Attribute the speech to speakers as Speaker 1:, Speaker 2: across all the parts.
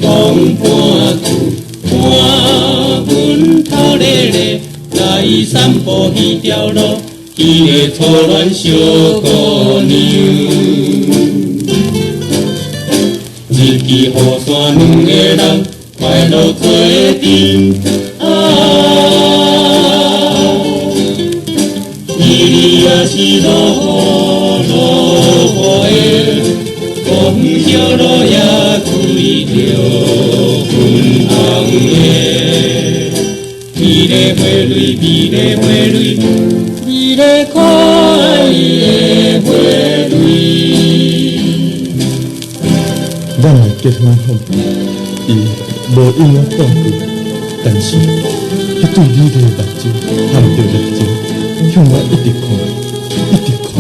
Speaker 1: 讲半句，看阮头咧咧来散步迄条路，迄个初恋小姑娘。日记雨伞两个人快乐做阵啊，伊也是落雨的。讲着路也开着粉红的，美丽花蕊，美丽花蕊，美丽可爱的花蕊。
Speaker 2: 咱的结婚后，伊无应我半句，但是迄对美丽的目睛含着热情，向我一直看，一直看。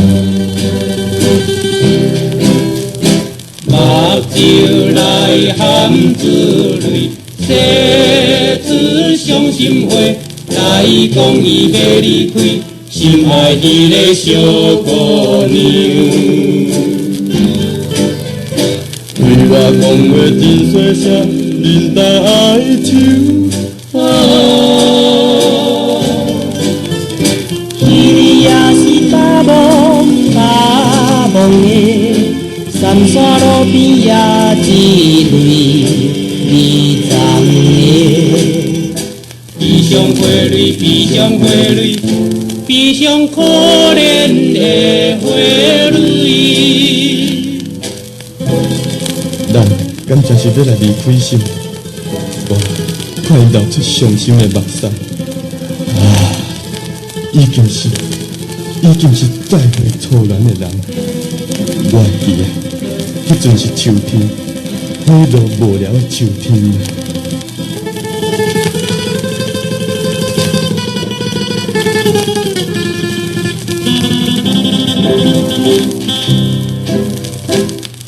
Speaker 1: 目睭内含珠泪，写出伤心话，来讲伊要离开，心爱迄个小姑娘。对我讲话真细声，忍耐哀愁啊，伊也是大梦大梦的。山山路边也一蕊美长的，悲伤花蕊，悲伤花蕊，悲伤可怜的花蕊。
Speaker 2: 咱敢真是要来离开心？我看伊流出伤心的目屎，啊，已经是再会初恋的人。我会记啊。迄阵是秋天，花落无聊的秋天。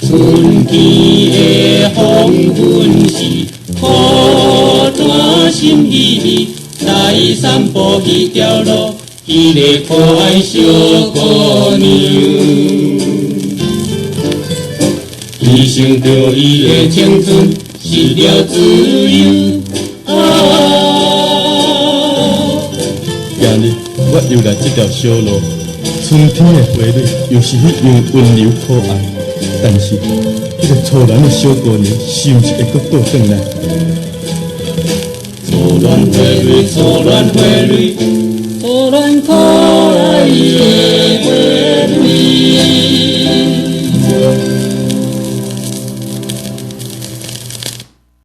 Speaker 2: 春天的黄昏时，孤单心依依，来散步迄条路，迄个可爱小姑娘。伊想着伊的青春失了自由啊！今日我又来这条小路，春天的花蕊又是迄样温柔可爱，但是迄个初恋的小姑娘是毋是会阁倒转来？
Speaker 1: 初恋花蕊，初恋花蕊，初恋可爱的花蕊。